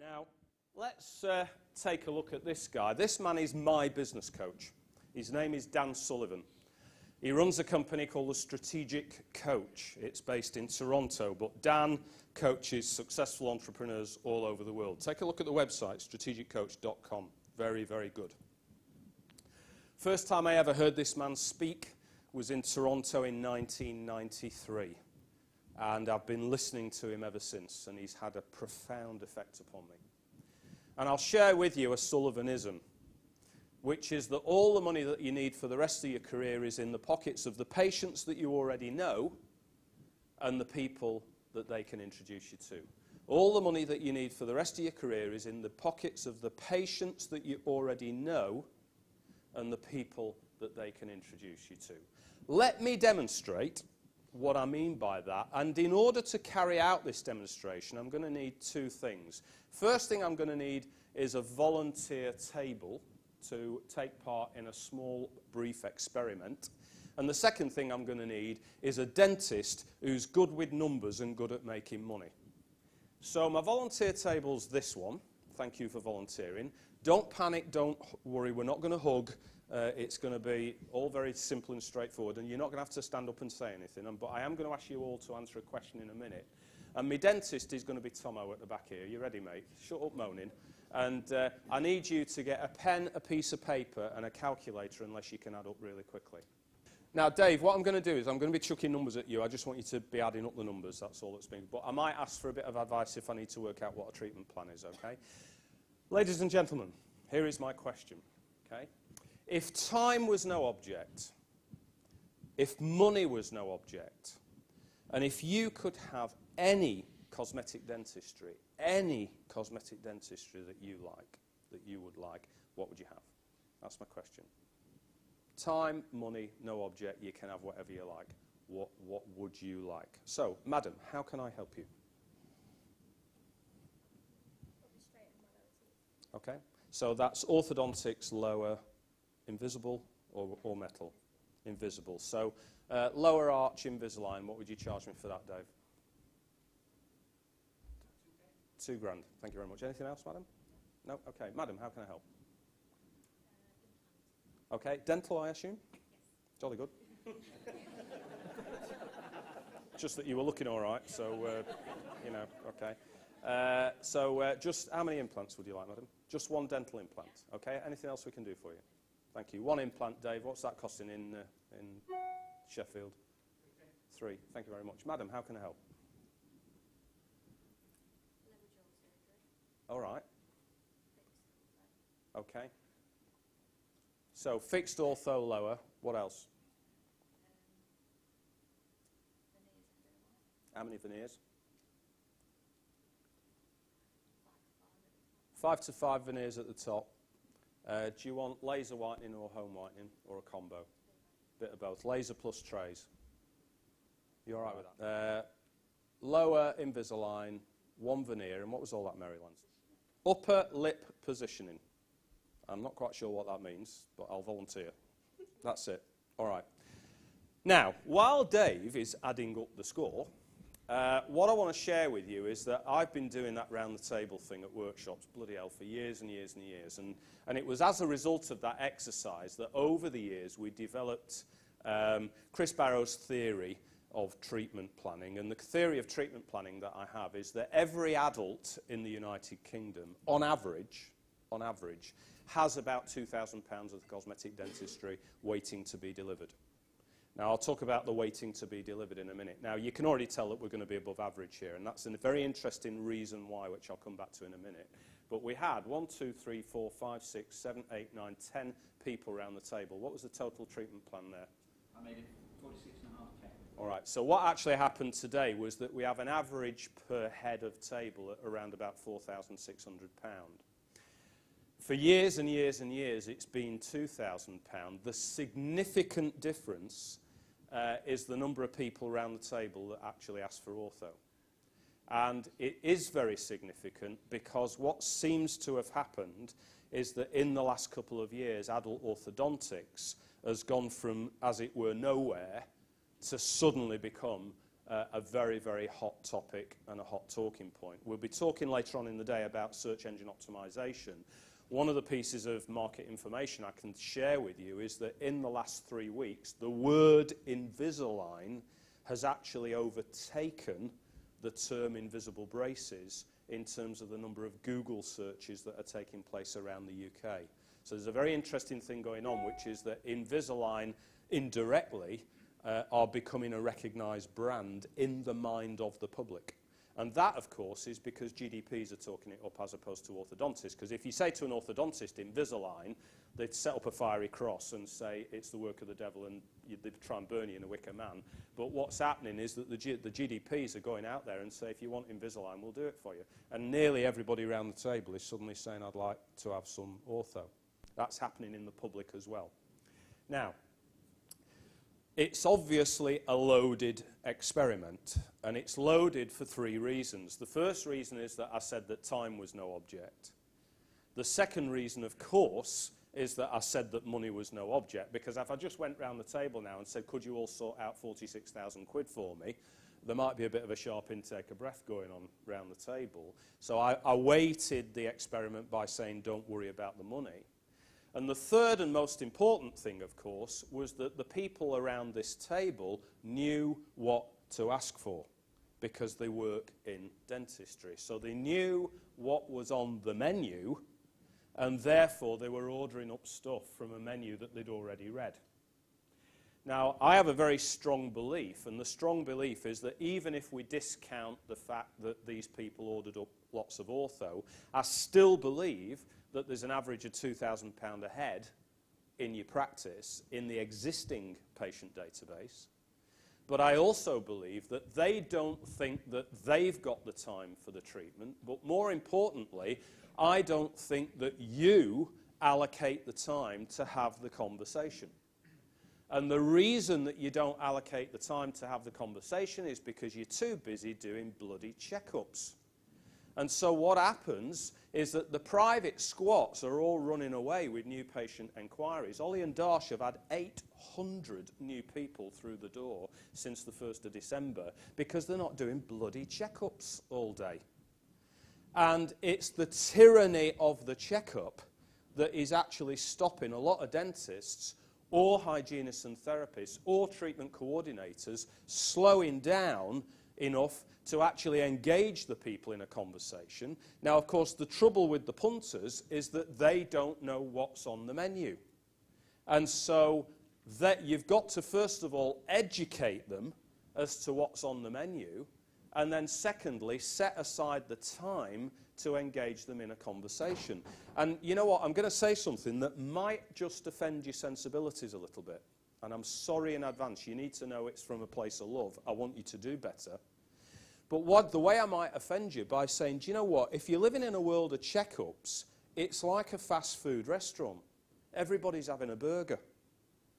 Now, let's take a look at this guy. This man is my business coach. His name is Dan Sullivan. He runs a company called the Strategic Coach. It's based in Toronto, but Dan coaches successful entrepreneurs all over the world. Take a look at the website, strategiccoach.com. Very, very good. First time I ever heard this man speak was in Toronto in 1993. And I've been listening to him ever since, and he's had a profound effect upon me. And I'll share with you a Sullivanism, which is that all the money that you need for the rest of your career is in the pockets of the patients that you already know and the people that they can introduce you to. All the money that you need for the rest of your career is in the pockets of the patients that you already know and the people that they can introduce you to. Let me demonstrate what I mean by that, and in order to carry out this demonstration, I'm going to need two things. First thing I'm going to need is a volunteer table to take part in a small, brief experiment. And the second thing I'm going to need is a dentist who's good with numbers and good at making money. So my volunteer table's this one. Thank you for volunteering. Don't panic, don't worry, we're not going to hug. It's going to be all very simple and straightforward, and you're not going to have to stand up and say anything. But I am going to ask you all to answer a question in a minute. And my dentist is going to be Tomo at the back here. You ready, mate? Shut up moaning. And I need you to get a pen, a piece of paper, and a calculator, unless you can add up really quickly. Now, Dave, what I'm going to do is I'm going to be chucking numbers at you. I just want you to be adding up the numbers. That's all that's being. But I might ask for a bit of advice if I need to work out what a treatment plan is, okay? Ladies and gentlemen, here is my question, okay? If time was no object, if money was no object, and if you could have any cosmetic dentistry that you like, that you would like, what would you have? That's my question. Time, money, no object, you can have whatever you like. What would you like? So, madam, how can I help you? Okay, so that's orthodontics, lower, invisible or metal? Invisible. So lower arch Invisalign, what would you charge me for that, Dave? £2,000. Thank you very much. Anything else, madam? No? Okay. Madam, how can I help? Okay. Dental, I assume? Yes. Jolly good. Just that you were looking all right, so, you know, okay. So just how many implants would you like, madam? Just one dental implant. Okay. Anything else we can do for you? Thank you. One implant, Dave. What's that costing in Sheffield? £3. Thank you very much. Madam, how can I help? All right. Okay. So fixed ortho lower. What else? How many veneers? 5 to 5 veneers at the top. Do you want laser whitening or home whitening or a combo? Bit of both. Laser plus trays. You all right with that? Lower Invisalign, 1 veneer, and what was all that, Maryland? Upper lip positioning. I'm not quite sure what that means, but I'll volunteer. That's it. All right. Now, while Dave is adding up the score, what I want to share with you is that I've been doing that round the table thing at workshops, bloody hell, for years and years and years. And it was as a result of that exercise that over the years we developed Chris Barrow's theory of treatment planning. And the theory of treatment planning that I have is that every adult in the United Kingdom, on average, has about £2,000 of cosmetic dentistry waiting to be delivered. Now, I'll talk about the waiting to be delivered in a minute. Now, you can already tell that we're going to be above average here, and that's a very interesting reason why, which I'll come back to in a minute. But we had 1, 2, 3, 4, 5, 6, 7, 8, 9, 10 people around the table. What was the total treatment plan there? I made it 46.5K. All right, so what actually happened today was that we have an average per head of table at around about £4,600. For years and years and years, it's been £2,000. The significant difference is the number of people around the table that actually ask for ortho. And it is very significant because what seems to have happened is that in the last couple of years, adult orthodontics has gone from, as it were, nowhere to suddenly become a very, very hot topic and a hot talking point. We'll be talking later on in the day about search engine optimization. One of the pieces of market information I can share with you is that in the last 3 weeks, the word Invisalign has actually overtaken the term invisible braces in terms of the number of Google searches that are taking place around the UK. So there's a very interesting thing going on, which is that Invisalign indirectly are becoming a recognised brand in the mind of the public. And that, of course, is because GDPs are talking it up as opposed to orthodontists. Because if you say to an orthodontist, Invisalign, they'd set up a fiery cross and say it's the work of the devil and they'd try and burn you in a wicker man. But what's happening is that the GDPs are going out there and say, if you want Invisalign, we'll do it for you. And nearly everybody around the table is suddenly saying, I'd like to have some ortho. That's happening in the public as well. Now, it's obviously a loaded experiment, and it's loaded for 3 reasons. The first reason is that I said that time was no object. The second reason, of course, is that I said that money was no object, because if I just went round the table now and said, could you all sort out 46,000 quid for me, there might be a bit of a sharp intake of breath going on round the table. So I weighted the experiment by saying, don't worry about the money. And the third and most important thing, of course, was that the people around this table knew what to ask for because they work in dentistry. So they knew what was on the menu, and therefore they were ordering up stuff from a menu that they'd already read. Now, I have a very strong belief, and the strong belief is that even if we discount the fact that these people ordered up lots of ortho, I still believe that there's an average of £2,000 a head in your practice in the existing patient database. But I also believe that they don't think that they've got the time for the treatment, but more importantly, I don't think that you allocate the time to have the conversation. And the reason that you don't allocate the time to have the conversation is because you're too busy doing bloody checkups. And so what happens is that the private squats are all running away with new patient enquiries. Ollie and Darsh have had 800 new people through the door since the 1st of December because they're not doing bloody checkups all day. And it's the tyranny of the checkup that is actually stopping a lot of dentists or hygienists and therapists or treatment coordinators slowing down enough to actually engage the people in a conversation. Now, of course, the trouble with the punters is that they don't know what's on the menu. And so that you've got to, first of all, educate them as to what's on the menu, and then secondly, set aside the time to engage them in a conversation. And you know what? I'm going to say something that might just offend your sensibilities a little bit. And I'm sorry in advance. You need to know it's from a place of love. I want you to do better. But the way I might offend you by saying, do you know what? If you're living in a world of checkups, it's like a fast food restaurant. Everybody's having a burger,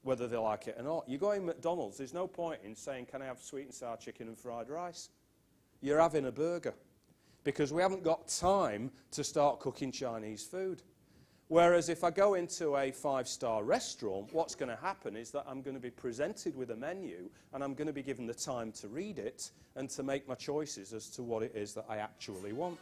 whether they like it or not. You go in McDonald's, there's no point in saying, can I have sweet and sour chicken and fried rice? You're having a burger because we haven't got time to start cooking Chinese food. Whereas if I go into a 5-star restaurant, what's going to happen is that I'm going to be presented with a menu and I'm going to be given the time to read it and to make my choices as to what it is that I actually want.